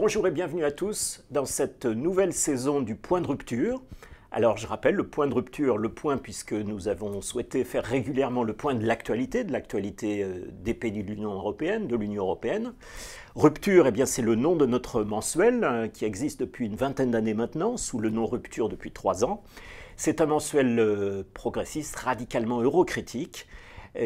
Bonjour et bienvenue à tous dans cette nouvelle saison du Point de Rupture. Alors je rappelle, le point de rupture, le point puisque nous avons souhaité faire régulièrement le point de l'actualité des pays de l'Union européenne, de l'Union européenne. Rupture, eh bien, c'est le nom de notre mensuel qui existe depuis une vingtaine d'années maintenant, sous le nom Rupture depuis 3 ans. C'est un mensuel progressiste, radicalement eurocritique,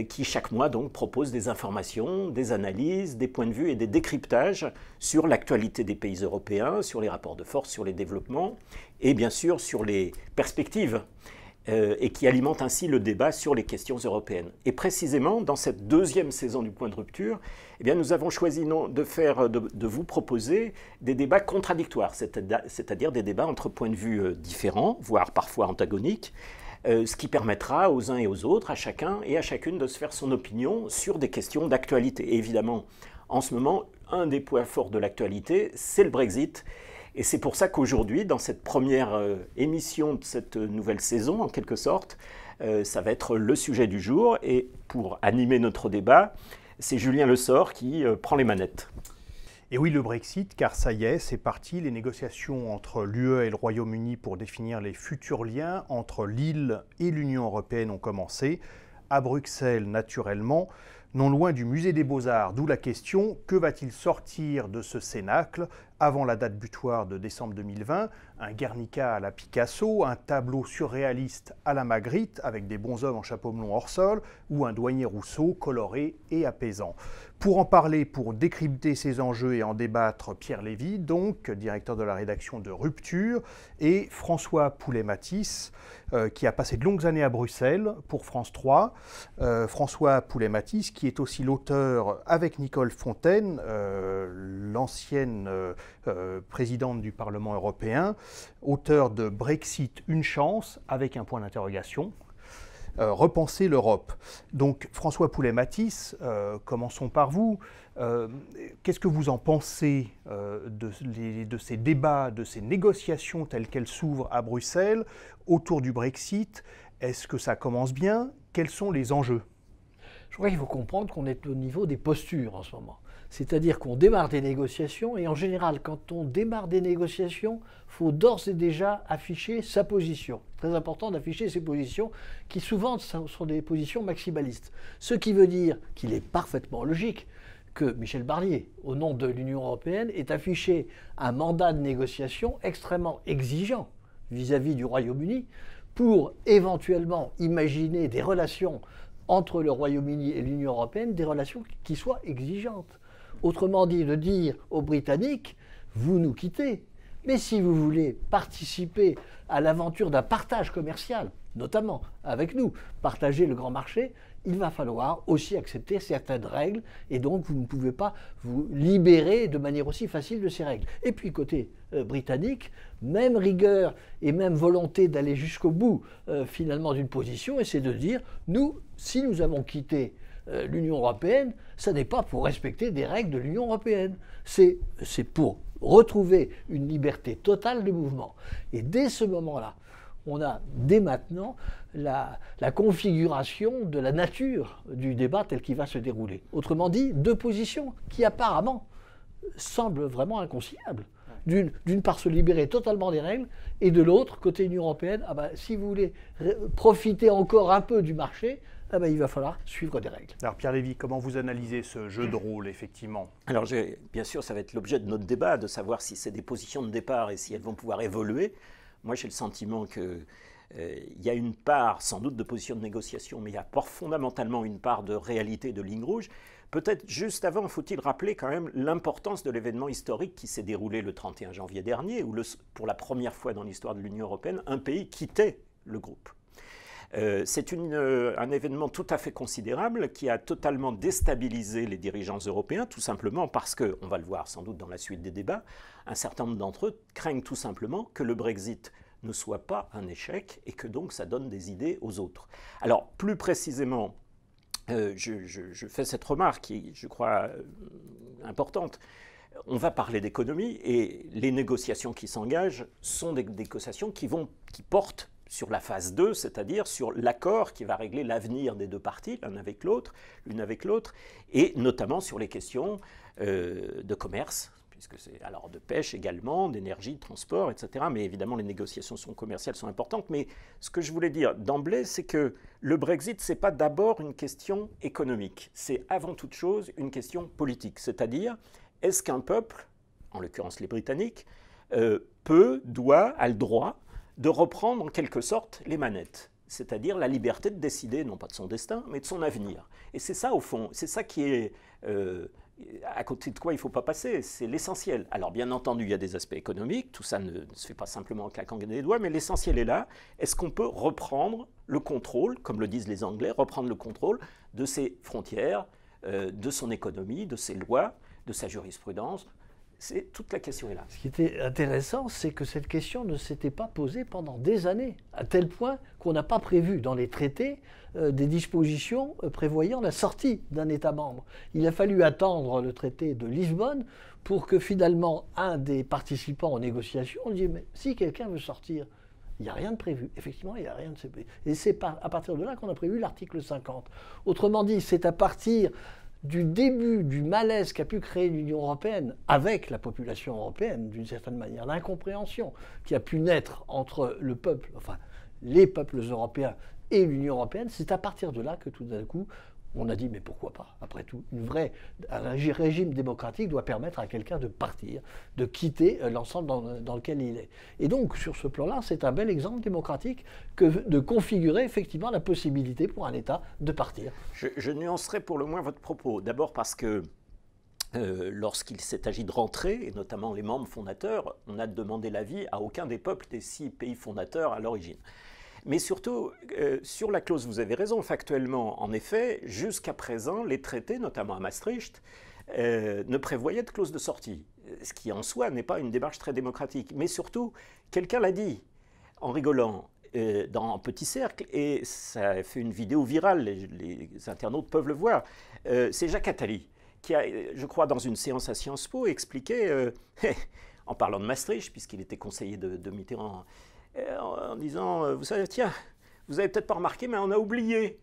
qui chaque mois donc propose des informations, des analyses, des points de vue et des décryptages sur l'actualité des pays européens, sur les rapports de force, sur les développements et bien sûr sur les perspectives et qui alimente ainsi le débat sur les questions européennes. Et précisément dans cette deuxième saison du Point de Rupture, eh bien, nous avons choisi de vous proposer des débats contradictoires, c'est-à-dire des débats entre points de vue différents, voire parfois antagoniques, ce qui permettra aux uns et aux autres, à chacun et à chacune de se faire son opinion sur des questions d'actualité. Et évidemment, en ce moment, un des points forts de l'actualité, c'est le Brexit. Et c'est pour ça qu'aujourd'hui, dans cette première émission de cette nouvelle saison, en quelque sorte, ça va être le sujet du jour. Et pour animer notre débat, c'est Julien Lessort qui prend les manettes. Et oui, le Brexit, car ça y est, c'est parti. Les négociations entre l'UE et le Royaume-Uni pour définir les futurs liens entre l'île et l'Union européenne ont commencé. À Bruxelles, naturellement, non loin du musée des Beaux-Arts. D'où la question, que va-t-il sortir de ce cénacle avant la date butoir de décembre 2020? Un Guernica à la Picasso, un tableau surréaliste à la Magritte avec des bonshommes en chapeau melon hors sol ou un douanier Rousseau coloré et apaisant. Pour en parler, pour décrypter ces enjeux et en débattre, Pierre Lévy, donc directeur de la rédaction de Rupture, et François Poulet-Matisse, qui a passé de longues années à Bruxelles pour France 3. François Poulet-Matisse, qui est aussi l'auteur, avec Nicole Fontaine, l'ancienne présidente du Parlement européen, auteur de Brexit, une chance, avec un point d'interrogation. Repenser l'Europe. Donc François Poulet-Matisse, commençons par vous. Qu'est-ce que vous en pensez de ces débats, de ces négociations telles qu'elles s'ouvrent à Bruxelles autour du Brexit? Est-ce que ça commence bien? Quels sont les enjeux? Je crois qu'il faut comprendre qu'on est au niveau des postures en ce moment. C'est-à-dire qu'on démarre des négociations et en général, quand on démarre des négociations, il faut d'ores et déjà afficher sa position. Très important d'afficher ses positions qui souvent sont des positions maximalistes. Ce qui veut dire qu'il est parfaitement logique que Michel Barnier, au nom de l'Union européenne, ait affiché un mandat de négociation extrêmement exigeant vis-à-vis du Royaume-Uni pour éventuellement imaginer des relations entre le Royaume-Uni et l'Union européenne, des relations qui soient exigeantes. Autrement dit, de dire aux Britanniques, vous nous quittez, mais si vous voulez participer à l'aventure d'un partage commercial, notamment avec nous, partager le grand marché, il va falloir aussi accepter certaines règles et donc vous ne pouvez pas vous libérer de manière aussi facile de ces règles. Et puis côté britannique, même rigueur et même volonté d'aller jusqu'au bout finalement d'une position, et c'est de dire, nous, si nous avons quitté l'Union européenne, ça n'est pas pour respecter des règles de l'Union européenne, c'est pour retrouver une liberté totale de mouvement. Et dès ce moment-là, on a dès maintenant la configuration de la nature du débat tel qu'il va se dérouler. Autrement dit, deux positions qui apparemment semblent vraiment inconciliables. D'une part, se libérer totalement des règles, et de l'autre, côté Union européenne, si vous voulez profiter encore un peu du marché, il va falloir suivre des règles. Alors Pierre Lévy, comment vous analysez ce jeu de rôle, effectivement? Alors bien sûr, ça va être l'objet de notre débat, de savoir si c'est des positions de départ et si elles vont pouvoir évoluer. Moi, j'ai le sentiment qu'il y a une part, sans doute, de position de négociation, mais il y a fondamentalement une part de réalité, de ligne rouge. Peut-être juste avant, faut-il rappeler quand même l'importance de l'événement historique qui s'est déroulé le 31 janvier dernier, où pour la première fois dans l'histoire de l'Union européenne, un pays quittait le groupe. C'est un événement tout à fait considérable qui a totalement déstabilisé les dirigeants européens, tout simplement parce que, on va le voir sans doute dans la suite des débats, un certain nombre d'entre eux craignent tout simplement que le Brexit ne soit pas un échec et que donc ça donne des idées aux autres. Alors plus précisément, je fais cette remarque qui, je crois, importante. On va parler d'économie et les négociations qui s'engagent sont des négociations qui portent sur la phase 2, c'est-à-dire sur l'accord qui va régler l'avenir des deux parties, l'une avec l'autre, et notamment sur les questions de commerce, puisque c'est alors de pêche également, d'énergie, de transport, etc. Mais évidemment, les négociations commerciales sont importantes. Mais ce que je voulais dire d'emblée, c'est que le Brexit, ce n'est pas d'abord une question économique. C'est avant toute chose une question politique. C'est-à-dire, est-ce qu'un peuple, en l'occurrence les Britanniques, peut, doit, a le droit de reprendre en quelque sorte les manettes, c'est-à-dire la liberté de décider, non pas de son destin, mais de son avenir. Et c'est ça, au fond, c'est ça qui est à côté de quoi il ne faut pas passer, c'est l'essentiel. Alors bien entendu, il y a des aspects économiques, tout ça ne se fait pas simplement en claquant des doigts, mais l'essentiel est là. Est-ce qu'on peut reprendre le contrôle, comme le disent les Anglais, reprendre le contrôle de ses frontières, de son économie, de ses lois, de sa jurisprudence? Toute la question est là. Ce qui était intéressant, c'est que cette question ne s'était pas posée pendant des années, à tel point qu'on n'a pas prévu dans les traités des dispositions prévoyant la sortie d'un État membre. Il a fallu attendre le traité de Lisbonne pour que finalement un des participants aux négociations dise « mais si quelqu'un veut sortir », il n'y a rien de prévu. Effectivement, il n'y a rien de prévu. Et c'est à partir de là qu'on a prévu l'article 50. Autrement dit, c'est à partir du début du malaise qu'a pu créer l'Union européenne avec la population européenne, d'une certaine manière, l'incompréhension qui a pu naître entre le peuple, enfin les peuples européens et l'Union européenne, c'est à partir de là que tout d'un coup, on a dit mais pourquoi pas? Après tout, un régime démocratique doit permettre à quelqu'un de partir, de quitter l'ensemble dans lequel il est. Et donc sur ce plan-là, c'est un bel exemple démocratique que de configurer effectivement la possibilité pour un État de partir. Je nuancerai pour le moins votre propos. D'abord parce que lorsqu'il s'est agi de rentrer, et notamment les membres fondateurs, on n'a demandé l'avis à aucun des peuples des 6 pays fondateurs à l'origine. Mais surtout, sur la clause, vous avez raison, factuellement, en effet, jusqu'à présent, les traités, notamment à Maastricht, ne prévoyaient de clause de sortie, ce qui en soi n'est pas une démarche très démocratique. Mais surtout, quelqu'un l'a dit, en rigolant, dans un petit cercle, et ça a fait une vidéo virale, les internautes peuvent le voir, c'est Jacques Attali, qui a, je crois, dans une séance à Sciences Po, expliqué, en parlant de Maastricht, puisqu'il était conseiller de Mitterrand, en disant, vous savez, tiens, vous avez peut-être pas remarqué, mais on a oublié,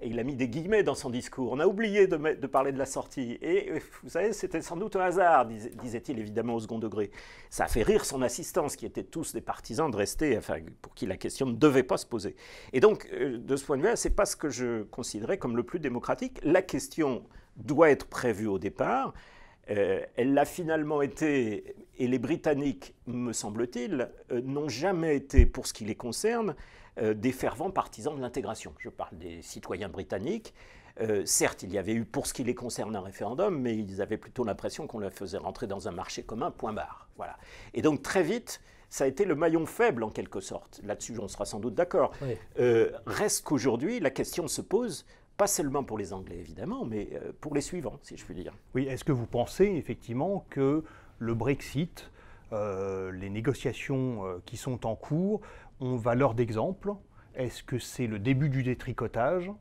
et il a mis des guillemets dans son discours, on a oublié de parler de la sortie, et vous savez, c'était sans doute un hasard, disait-il évidemment au second degré. Ça a fait rire son assistance, qui étaient tous des partisans de rester, enfin, pour qui la question ne devait pas se poser. Et donc, de ce point de vue-là, c'est pas ce que je considérais comme le plus démocratique. La question doit être prévue au départ. Elle l'a finalement été, et les Britanniques, me semble-t-il, n'ont jamais été, pour ce qui les concerne, des fervents partisans de l'intégration. Je parle des citoyens britanniques. Certes, il y avait eu, pour ce qui les concerne, un référendum, mais ils avaient plutôt l'impression qu'on les faisait rentrer dans un marché commun, point barre. Voilà. Et donc, très vite, ça a été le maillon faible, en quelque sorte. Là-dessus, on sera sans doute d'accord. Oui. Reste qu'aujourd'hui, la question se pose, pas seulement pour les Anglais, évidemment, mais pour les suivants, si je puis dire. Oui, est-ce que vous pensez, effectivement, que le Brexit, les négociations qui sont en cours, ont valeur d'exemple? Est-ce que c'est le début du détricotage?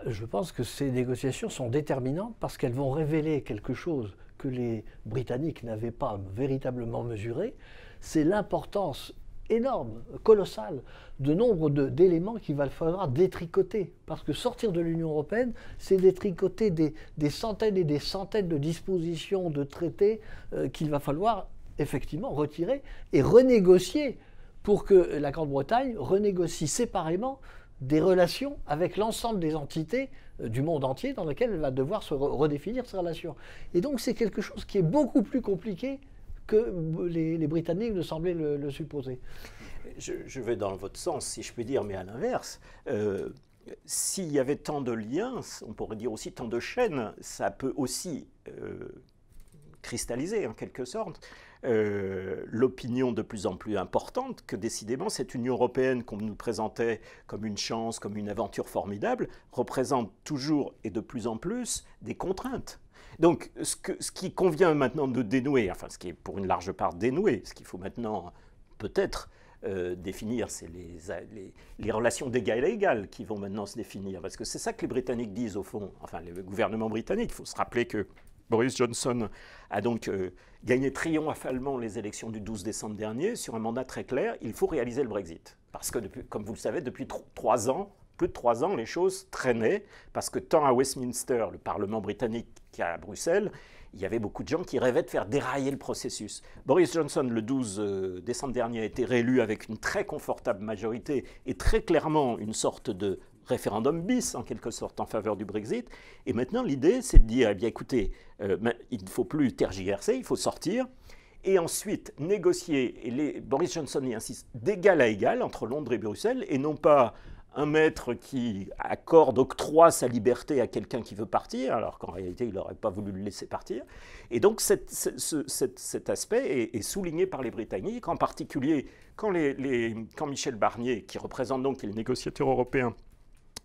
Je pense que ces négociations sont déterminantes parce qu'elles vont révéler quelque chose que les Britanniques n'avaient pas véritablement mesuré, c'est l'importance énorme, colossale, de nombre d'éléments qu'il va falloir détricoter. Parce que sortir de l'Union européenne, c'est détricoter des centaines et des centaines de dispositions, de traités qu'il va falloir effectivement retirer et renégocier pour que la Grande-Bretagne renégocie séparément des relations avec l'ensemble des entités du monde entier dans lesquelles elle va devoir se redéfinir ses relations. Et donc c'est quelque chose qui est beaucoup plus compliqué que les Britanniques ne semblaient le supposer. Je vais dans votre sens, si je puis dire, mais à l'inverse. S'il y avait tant de liens, on pourrait dire aussi tant de chaînes, ça peut aussi cristalliser en quelque sorte l'opinion de plus en plus importante que décidément cette Union européenne qu'on nous présentait comme une chance, comme une aventure formidable, représente toujours et de plus en plus des contraintes. Donc ce qui convient maintenant de dénouer, enfin ce qui est pour une large part dénoué, ce qu'il faut maintenant peut-être définir, c'est les relations d'égal à égal qui vont maintenant se définir, parce que c'est ça que les Britanniques disent au fond, enfin le gouvernement britannique. Il faut se rappeler que Boris Johnson a donc gagné triomphalement les élections du 12 décembre dernier sur un mandat très clair, il faut réaliser le Brexit. Parce que, comme vous le savez, depuis 3 ans, plus de 3 ans, les choses traînaient, parce que tant à Westminster, le Parlement britannique, qu'à Bruxelles, il y avait beaucoup de gens qui rêvaient de faire dérailler le processus. Boris Johnson, le 12 décembre dernier, a été réélu avec une très confortable majorité et très clairement une sorte de référendum bis, en quelque sorte, en faveur du Brexit. Et maintenant, l'idée, c'est de dire, eh bien, écoutez, il ne faut plus tergiverser, il faut sortir. Et ensuite, négocier, et Boris Johnson y insiste, d'égal à égal entre Londres et Bruxelles, et non pas un maître qui octroie sa liberté à quelqu'un qui veut partir, alors qu'en réalité, il n'aurait pas voulu le laisser partir. Et donc, cet aspect est souligné par les Britanniques, en particulier quand Michel Barnier, qui représente donc le négociateur européen,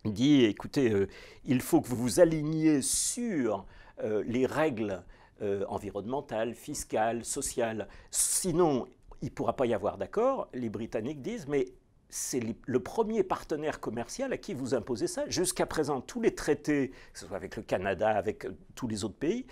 dit, écoutez, il faut que vous vous aligniez sur les règles environnementales, fiscales, sociales, sinon il ne pourra pas y avoir d'accord. Les Britanniques disent, mais c'est le premier partenaire commercial à qui vous imposez ça. Jusqu'à présent, tous les traités, que ce soit avec le Canada, avec tous les autres pays,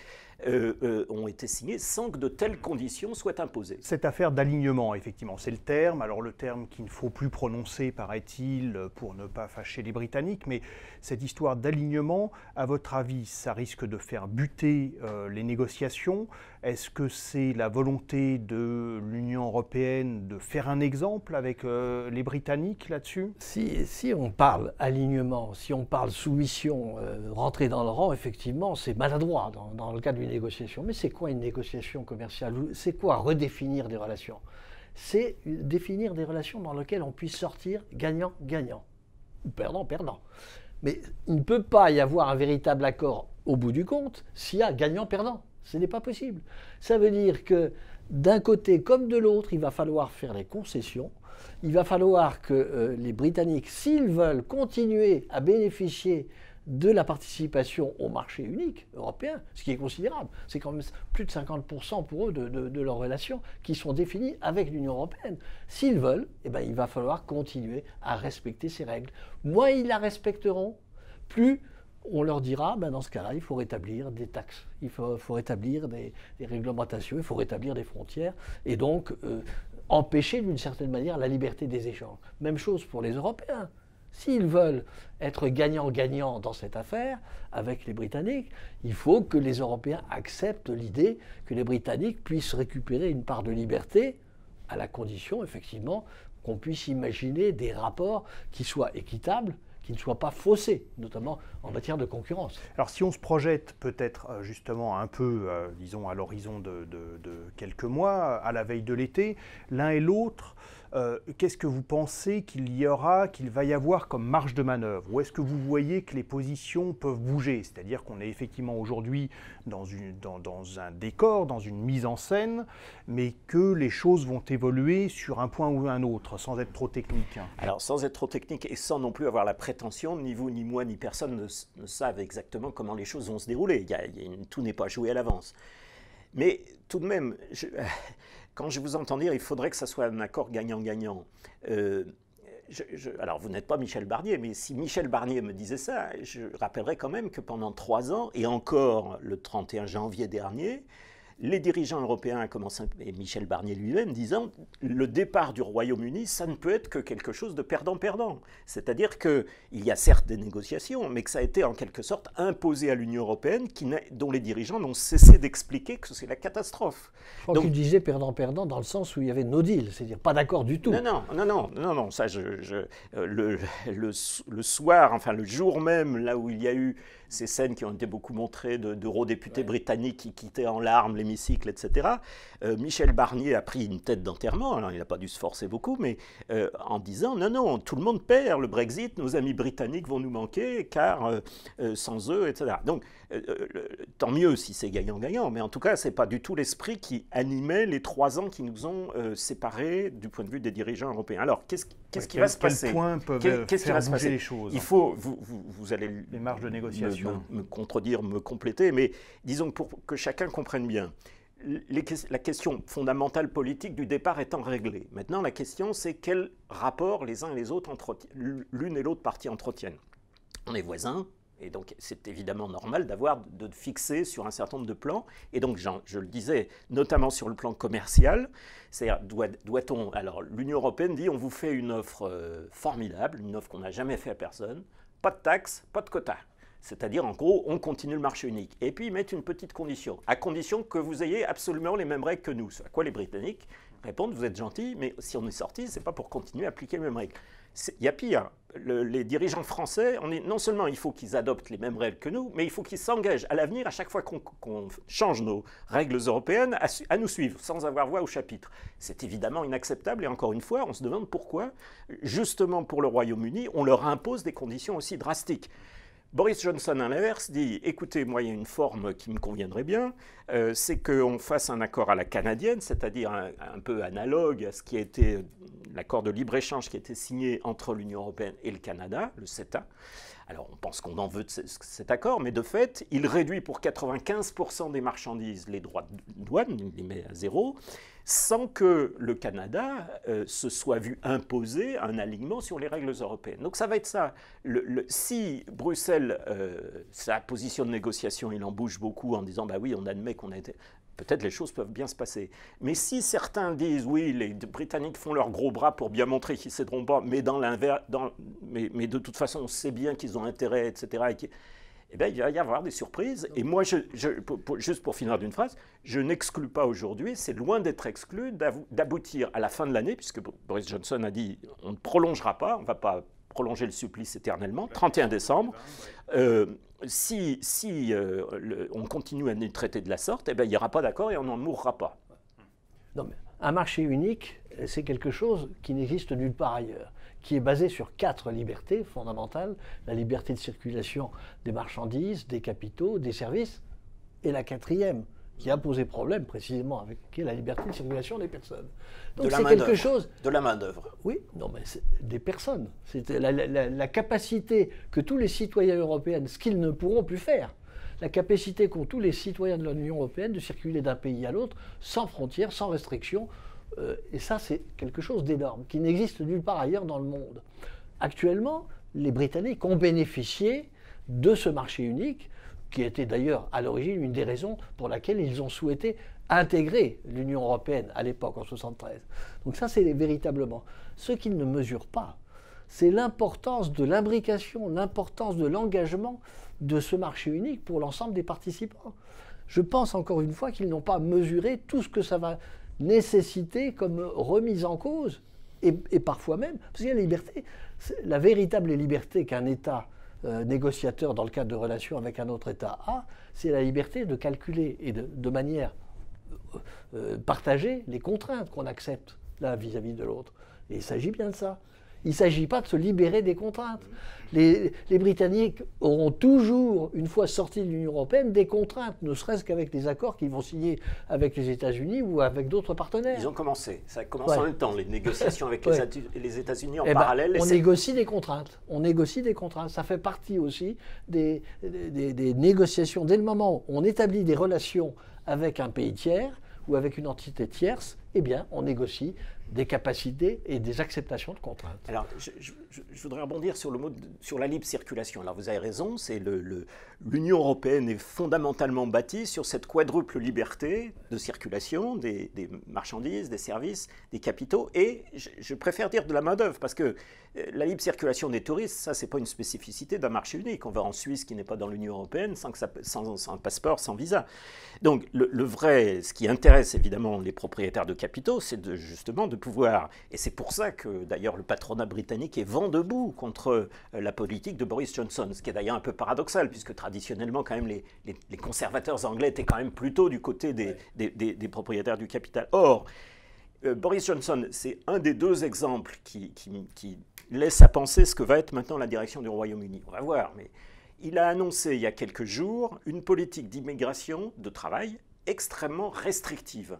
ont été signés sans que de telles conditions soient imposées. Cette affaire d'alignement, effectivement, c'est le terme. Alors le terme qu'il ne faut plus prononcer, paraît-il, pour ne pas fâcher les Britanniques, mais cette histoire d'alignement, à votre avis, ça risque de faire buter les négociations? Est-ce que c'est la volonté de l'Union européenne de faire un exemple avec les Britanniques là-dessus? Si on parle alignement, si on parle soumission, rentrer dans le rang, effectivement, c'est maladroit dans le cadre d'une négociation. Mais c'est quoi une négociation commerciale? C'est quoi redéfinir des relations? C'est définir des relations dans lesquelles on puisse sortir gagnant-gagnant, ou perdant-perdant. Mais il ne peut pas y avoir un véritable accord au bout du compte s'il y a gagnant-perdant. Ce n'est pas possible. Ça veut dire que d'un côté comme de l'autre, il va falloir faire des concessions. Il va falloir que les Britanniques, s'ils veulent continuer à bénéficier de la participation au marché unique européen, ce qui est considérable, c'est quand même plus de 50% pour eux de leurs relations qui sont définies avec l'Union européenne. S'ils veulent, eh ben, il va falloir continuer à respecter ces règles. Moins ils la respecteront, plus on leur dira, ben dans ce cas-là, il faut rétablir des taxes, il faut rétablir des réglementations, il faut rétablir des frontières, et donc empêcher d'une certaine manière la liberté des échanges. Même chose pour les Européens. S'ils veulent être gagnant-gagnant dans cette affaire avec les Britanniques, il faut que les Européens acceptent l'idée que les Britanniques puissent récupérer une part de liberté, à la condition, effectivement, qu'on puisse imaginer des rapports qui soient équitables, qui ne soient pas faussés, notamment en matière de concurrence. Alors si on se projette peut-être justement un peu, disons, à l'horizon de quelques mois, à la veille de l'été, l'un et l'autre, qu'est-ce que vous pensez qu'il va y avoir comme marge de manœuvre? Ou est-ce que vous voyez que les positions peuvent bouger? C'est-à-dire qu'on est effectivement aujourd'hui dans un décor, dans une mise en scène, mais que les choses vont évoluer sur un point ou un autre, sans être trop technique. Alors, sans être trop technique et sans non plus avoir la prétention, ni vous, ni moi, ni personne ne savent exactement comment les choses vont se dérouler. Tout n'est pas joué à l'avance. Mais tout de même, quand je vous entends dire, il faudrait que ça soit un accord gagnant-gagnant. Alors, vous n'êtes pas Michel Barnier, mais si Michel Barnier me disait ça, je rappellerais quand même que pendant 3 ans, et encore le 31 janvier dernier, les dirigeants européens, à commencer, et Michel Barnier lui-même, disant le départ du Royaume-Uni, ça ne peut être que quelque chose de perdant-perdant. C'est-à-dire qu'il y a certes des négociations, mais que ça a été en quelque sorte imposé à l'Union européenne, dont les dirigeants n'ont cessé d'expliquer que c'est la catastrophe. Je crois qu'il disait perdant-perdant dans le sens où il y avait no deal, c'est-à-dire pas d'accord du tout. Non, ça, le soir, enfin le jour même, là où il y a eu ces scènes qui ont été beaucoup montrées d'eurodéputés britanniques qui quittaient en larmes l'hémicycle, etc. Michel Barnier a pris une tête d'enterrement, alors il n'a pas dû se forcer beaucoup, mais en disant non, tout le monde perd, le Brexit, nos amis britanniques vont nous manquer, car sans eux, etc. Donc, tant mieux si c'est gagnant-gagnant, mais en tout cas, ce n'est pas du tout l'esprit qui animait les 3 ans qui nous ont séparés du point de vue des dirigeants européens. Alors, qu'est-ce qui va se passer? Quels points peuvent faire bouger les choses? Il faut, vous allez les marges de négociation. Me contredire, me compléter, mais disons pour que chacun comprenne bien. La question fondamentale politique du départ étant réglée. Maintenant, la question, c'est quel rapport les uns et les autres, l'une et l'autre partie entretiennent. On est voisins, et donc c'est évidemment normal de fixer sur un certain nombre de plans. Et donc, je le disais, notamment sur le plan commercial, c'est-à-dire doit-on... Alors, l'Union européenne dit, on vous fait une offre formidable, une offre qu'on n'a jamais fait à personne, pas de taxes, pas de quotas. C'est-à-dire, en gros, on continue le marché unique. Et puis, ils mettent une petite condition, à condition que vous ayez absolument les mêmes règles que nous. À quoi les Britanniques répondent, vous êtes gentils, mais si on est sorti, ce n'est pas pour continuer à appliquer les mêmes règles. Il y a pire, les dirigeants français, non seulement il faut qu'ils adoptent les mêmes règles que nous, mais il faut qu'ils s'engagent à l'avenir, à chaque fois qu'on change nos règles européennes, à nous suivre, sans avoir voix au chapitre. C'est évidemment inacceptable, et encore une fois, on se demande pourquoi, justement pour le Royaume-Uni, on leur impose des conditions aussi drastiques. Boris Johnson, à l'inverse, dit « Écoutez, moi, il y a une forme qui me conviendrait bien, c'est qu'on fasse un accord à la canadienne, c'est-à-dire un peu analogue à ce qui a été l'accord de libre-échange qui a été signé entre l'Union européenne et le Canada, le CETA. Alors, on pense qu'on en veut de cet accord, mais de fait, il réduit pour 95% des marchandises les droits de douane, il les met à zéro, sans que le Canada se soit vu imposer un alignement sur les règles européennes. Donc ça va être ça. Si Bruxelles, sa position de négociation, il en bouge beaucoup en disant « bah oui, on admet qu'on a été… » Peut-être les choses peuvent bien se passer. Mais si certains disent « oui, les Britanniques font leurs gros bras pour bien montrer qu'ils ne céderont pas, mais, mais de toute façon, on sait bien qu'ils ont intérêt, etc. » Eh bien, il va y avoir des surprises. Et moi, juste pour finir d'une phrase, je n'exclus pas aujourd'hui, c'est loin d'être exclu, d'aboutir à la fin de l'année, puisque Boris Johnson a dit on ne prolongera pas, on ne va pas prolonger le supplice éternellement, 31 décembre. Si on continue à nous traiter de la sorte, eh bien, il n'y aura pas d'accord et on n'en mourra pas. Non, mais un marché unique, c'est quelque chose qui n'existe nulle part ailleurs, qui est basé sur 4 libertés fondamentales, la liberté de circulation des marchandises, des capitaux, des services, et la 4e, qui a posé problème précisément avec qui est la liberté de circulation des personnes. Donc c'est quelque chose… De la main-d'œuvre. Oui, non, mais c'est des personnes. C'est la capacité que tous les citoyens européens, ce qu'ils ne pourront plus faire, la capacité qu'ont tous les citoyens de l'Union européenne de circuler d'un pays à l'autre sans frontières, sans restrictions. Et ça, c'est quelque chose d'énorme, qui n'existe nulle part ailleurs dans le monde. Actuellement, les Britanniques ont bénéficié de ce marché unique, qui était d'ailleurs à l'origine une des raisons pour laquelle ils ont souhaité intégrer l'Union européenne à l'époque, en 1973. Donc ça, c'est véritablement. Ce qu'ils ne mesurent pas, c'est l'importance de l'imbrication, l'importance de l'engagement de ce marché unique pour l'ensemble des participants. Je pense encore une fois qu'ils n'ont pas mesuré tout ce que ça va nécessiter comme remise en cause, et parfois même, parce qu'il y a la liberté, la véritable liberté qu'un État négociateur dans le cadre de relations avec un autre État a, c'est la liberté de calculer et de manière partagée les contraintes qu'on accepte l'un vis-à-vis de l'autre. Et il s'agit bien de ça. Il ne s'agit pas de se libérer des contraintes. Les Britanniques auront toujours, une fois sortis de l'Union européenne, des contraintes, ne serait-ce qu'avec les accords qu'ils vont signer avec les États-Unis ou avec d'autres partenaires. Ils ont commencé. Ça commence en même temps, les négociations avec les États-Unis en parallèle. On négocie des contraintes. On négocie des contraintes. Ça fait partie aussi des négociations. Dès le moment où on établit des relations avec un pays tiers ou avec une entité tierce, eh bien, on négocie des capacités et des acceptations de contraintes. Alors, je voudrais rebondir sur le mot sur la libre circulation. Alors, vous avez raison, c'est l'Union européenne est fondamentalement bâtie sur cette quadruple liberté de circulation des marchandises, des services, des capitaux, et je préfère dire de la main-d'œuvre, parce que la libre circulation des touristes, ça, c'est pas une spécificité d'un marché unique. On va en Suisse qui n'est pas dans l'Union européenne sans un passeport, sans visa. Donc, ce qui intéresse évidemment les propriétaires de capitaux, c'est justement de pouvoir, et c'est pour ça que d'ailleurs le patronat britannique est vent debout contre la politique de Boris Johnson, ce qui est d'ailleurs un peu paradoxal, puisque traditionnellement quand même les conservateurs anglais étaient quand même plutôt du côté des propriétaires du capital. Or, Boris Johnson, c'est un des 2 exemples qui laisse à penser ce que va être maintenant la direction du Royaume-Uni. On va voir, mais il a annoncé il y a quelques jours une politique d'immigration de travail extrêmement restrictive,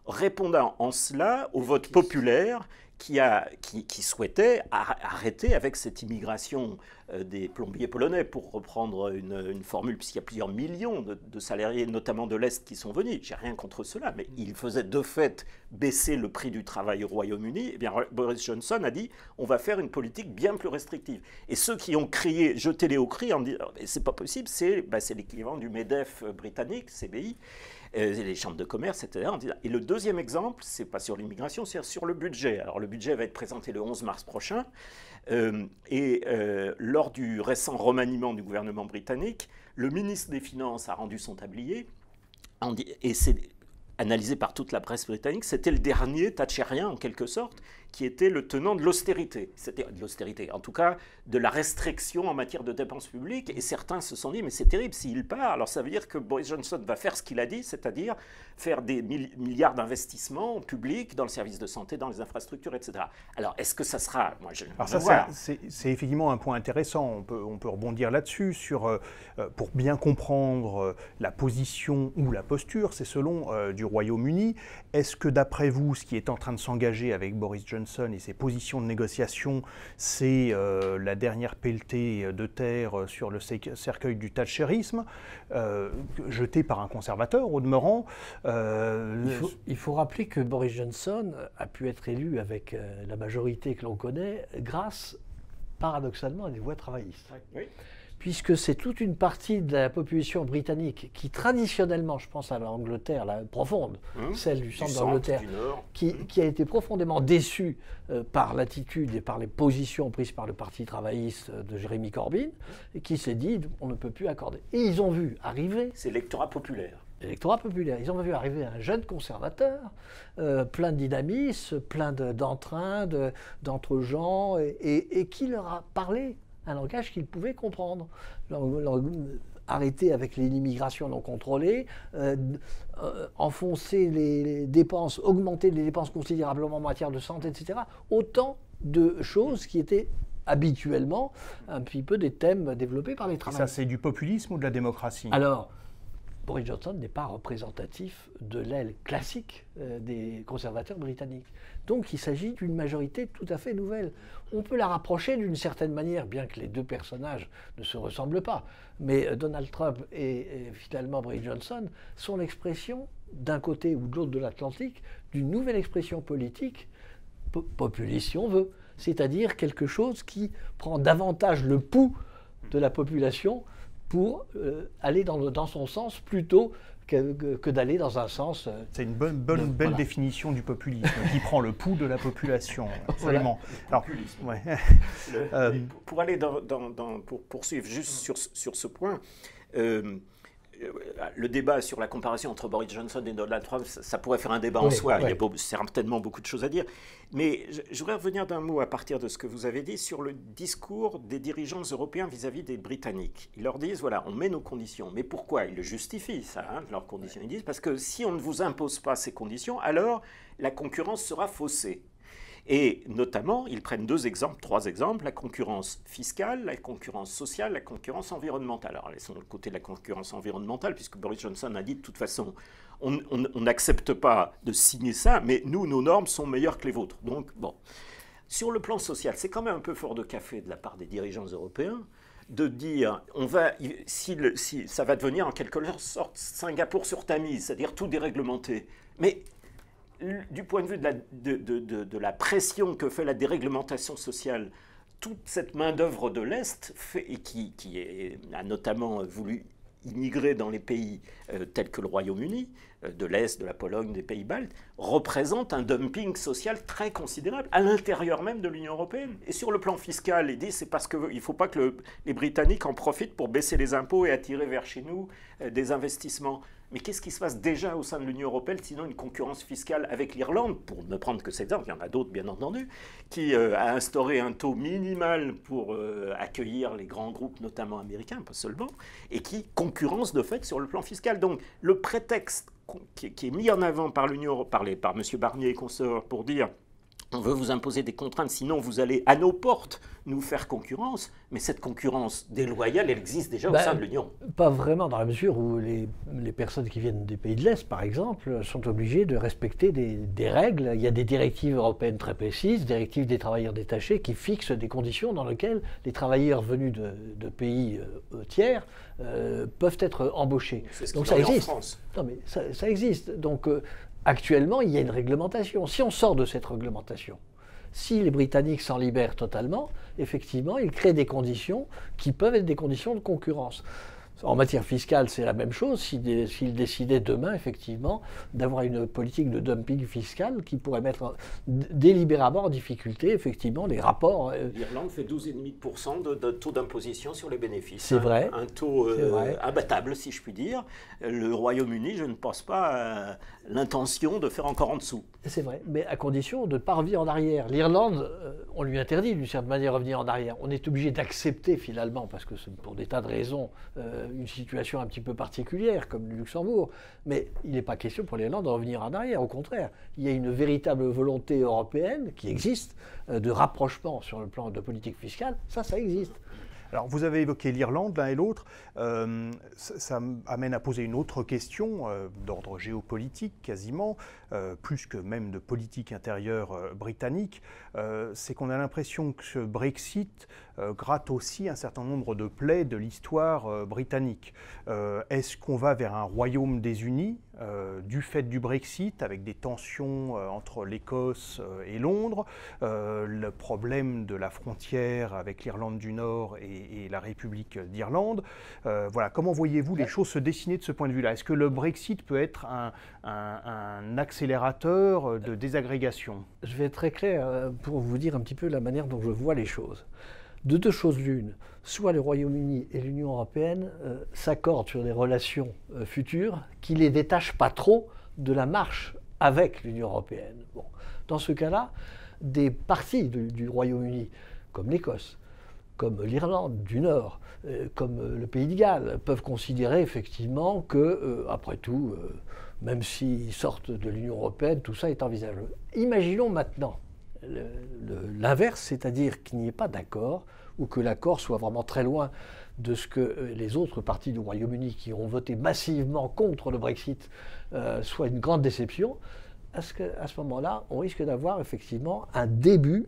répondant en cela au vote populaire qui souhaitait arrêter avec cette immigration des plombiers polonais, pour reprendre une formule, puisqu'il y a plusieurs millions de salariés, notamment de l'Est, qui sont venus. J'ai rien contre cela, mais il faisait de fait baisser le prix du travail au Royaume-Uni. Eh bien, Boris Johnson a dit on va faire une politique bien plus restrictive. Et ceux qui ont crié, jeté-les au cri en disant c'est pas possible, c'est l'équivalent du MEDEF britannique, CBI. Les chambres de commerce, etc. Et le deuxième exemple, c'est pas sur l'immigration, c'est sur le budget. Alors le budget va être présenté le 11 mars prochain. Lors du récent remaniement du gouvernement britannique, le ministre des Finances a rendu son tablier et c'est analysé par toute la presse britannique, c'était le dernier thatchérien en quelque sorte, qui était le tenant de l'austérité. C'était de l'austérité, en tout cas de la restriction en matière de dépenses publiques. Et certains se sont dit, mais c'est terrible, s'il part, alors ça veut dire que Boris Johnson va faire ce qu'il a dit, c'est-à-dire faire des milliards d'investissements publics dans le service de santé, dans les infrastructures, etc. Alors, est-ce que ça sera... Moi, alors ça, c'est effectivement un point intéressant. On peut rebondir là-dessus. Pour bien comprendre la position ou la posture, c'est selon du Royaume-Uni. Est-ce que, d'après vous, ce qui est en train de s'engager avec Boris Johnson et ses positions de négociation, c'est la dernière pelletée de terre sur le cercueil du thatchérisme, jeté par un conservateur, au demeurant. Il faut rappeler que Boris Johnson a pu être élu avec la majorité que l'on connaît grâce, paradoxalement, à des voix travaillistes. Oui. Puisque c'est toute une partie de la population britannique qui, traditionnellement, je pense à l'Angleterre profonde, celle du centre d'Angleterre, qui a été profondément déçue par l'attitude et par les positions prises par le Parti travailliste de Jeremy Corbyn, et qui s'est dit on ne peut plus accorder. Et ils ont vu arriver... C'est l'électorat populaire. L'électorat populaire. Ils ont vu arriver un jeune conservateur, plein de dynamisme, plein d'entrain, d'entre-gens, et qui leur a parlé un langage qu'ils pouvaient comprendre. Arrêter avec l'immigration non contrôlée, enfoncer les dépenses, augmenter les dépenses considérablement en matière de santé, etc. Autant de choses qui étaient habituellement un petit peu des thèmes développés par les travailleurs. Ça, c'est du populisme ou de la démocratie? Alors, Boris Johnson n'est pas représentatif de l'aile classique des conservateurs britanniques. Donc il s'agit d'une majorité tout à fait nouvelle. On peut la rapprocher d'une certaine manière, bien que les deux personnages ne se ressemblent pas. Mais Donald Trump et finalement Boris Johnson sont l'expression, d'un côté ou de l'autre de l'Atlantique, d'une nouvelle expression politique, populiste si on veut, c'est-à-dire quelque chose qui prend davantage le pouls de la population pour aller dans son sens plutôt que d'aller dans un sens... C'est une belle définition du populisme, qui prend le pouls de la population, absolument. Alors, ouais. Pour aller pour poursuivre juste sur ce point, le débat sur la comparaison entre Boris Johnson et Donald Trump, ça pourrait faire un débat en soi. Il y a certainement beaucoup de choses à dire. Mais je voudrais revenir d'un mot à partir de ce que vous avez dit sur le discours des dirigeants européens vis-à-vis des Britanniques. Ils leur disent, voilà, on met nos conditions. Mais pourquoi? Ils le justifient, ça, leurs conditions. Ils disent, parce que si on ne vous impose pas ces conditions, alors la concurrence sera faussée. Et notamment, ils prennent trois exemples, la concurrence fiscale, la concurrence sociale, la concurrence environnementale. Alors, laissons le côté de la concurrence environnementale, puisque Boris Johnson a dit de toute façon, on n'accepte pas de signer ça, mais nous, nos normes sont meilleures que les vôtres. Donc, bon. Sur le plan social, c'est quand même un peu fort de café de la part des dirigeants européens de dire, si ça va devenir en quelque sorte Singapour sur Tamise, c'est-à-dire tout déréglementé. Mais du point de vue de la pression que fait la déréglementation sociale, toute cette main-d'œuvre de l'Est, qui a notamment voulu immigrer dans les pays tels que le Royaume-Uni, de l'Est, de la Pologne, des pays baltes, représente un dumping social très considérable à l'intérieur même de l'Union européenne. Et sur le plan fiscal, il dit c'est parce qu'il ne faut pas que les Britanniques en profitent pour baisser les impôts et attirer vers chez nous des investissements. Mais qu'est-ce qui se passe déjà au sein de l'Union européenne, sinon une concurrence fiscale avec l'Irlande, pour ne prendre que cet exemple, il y en a d'autres bien entendu, qui a instauré un taux minimal pour accueillir les grands groupes, notamment américains, pas seulement, et qui concurrence de fait sur le plan fiscal. Donc le prétexte qui est mis en avant par l'Union, par M. Barnier et consorts pour dire on veut vous imposer des contraintes, sinon vous allez à nos portes nous faire concurrence. Mais cette concurrence déloyale, elle existe déjà au sein de l'Union. Pas vraiment, dans la mesure où les personnes qui viennent des pays de l'Est, par exemple, sont obligées de respecter des règles. Il y a des directives européennes très précises, directives des travailleurs détachés, qui fixent des conditions dans lesquelles les travailleurs venus de pays tiers peuvent être embauchés. C'est ce Donc ça existe. En France. Non, mais ça existe. Donc actuellement, il y a une réglementation. Si on sort de cette réglementation, si les Britanniques s'en libèrent totalement, effectivement, ils créent des conditions qui peuvent être des conditions de concurrence. En matière fiscale, c'est la même chose. S'il décidait demain, effectivement, d'avoir une politique de dumping fiscal qui pourrait mettre délibérément en difficulté, effectivement, les rapports. L'Irlande fait 12,5% de taux d'imposition sur les bénéfices. C'est vrai. Un taux abattable, si je puis dire. Le Royaume-Uni, je ne pense pas à l'intention de faire encore en dessous. C'est vrai, mais à condition de ne pas revenir en arrière. L'Irlande, on lui interdit d'une certaine manière de revenir en arrière. On est obligé d'accepter finalement, parce que c'est pour des tas de raisons, une situation un petit peu particulière, comme le Luxembourg. Mais il n'est pas question pour l'Irlande de revenir en arrière, au contraire. Il y a une véritable volonté européenne qui existe de rapprochement sur le plan de politique fiscale. Ça existe. Alors, vous avez évoqué l'Irlande, l'un et l'autre. Ça m'amène à poser une autre question d'ordre géopolitique, quasiment, plus que même de politique intérieure britannique. C'est qu'on a l'impression que ce Brexit gratte aussi un certain nombre de plaies de l'histoire britannique. Est-ce qu'on va vers un royaume désuni du fait du Brexit, avec des tensions entre l'Écosse et Londres, le problème de la frontière avec l'Irlande du Nord et la République d'Irlande. Voilà, comment voyez-vous les choses se dessiner de ce point de vue-là? Est-ce que le Brexit peut être un accélérateur de désagrégation? Je vais être très clair pour vous dire un petit peu la manière dont je vois les choses. De deux choses l'une, soit le Royaume-Uni et l'Union européenne s'accordent sur des relations futures qui les détachent pas trop de la marche avec l'Union européenne. Bon. Dans ce cas-là, des parties du Royaume-Uni, comme l'Écosse, comme l'Irlande du Nord, comme le Pays de Galles, peuvent considérer effectivement que, après tout, même s'ils sortent de l'Union européenne, tout ça est envisageable. Imaginons maintenant l'inverse, c'est-à-dire qu'il n'y ait pas d'accord, ou que l'accord soit vraiment très loin de ce que les autres parties du Royaume-Uni qui ont voté massivement contre le Brexit soit une grande déception. À ce moment-là, on risque d'avoir effectivement un début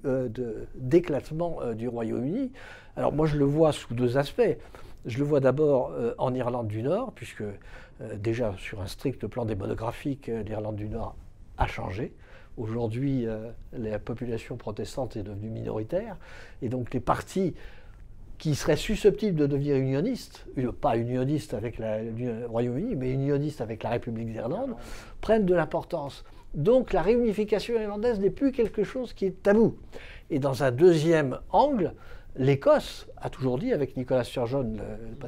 d'éclatement du Royaume-Uni. Alors moi, je le vois sous deux aspects. Je le vois d'abord en Irlande du Nord, puisque déjà sur un strict plan démographique, l'Irlande du Nord a changé. Aujourd'hui, la population protestante est devenue minoritaire, et donc les partis qui seraient susceptibles de devenir unionistes, pas unionistes avec le Royaume-Uni, mais unionistes avec la République d'Irlande, prennent de l'importance. Donc la réunification irlandaise n'est plus quelque chose qui est tabou. Et dans un deuxième angle, l'Écosse a toujours dit, avec Nicolas Sturgeon,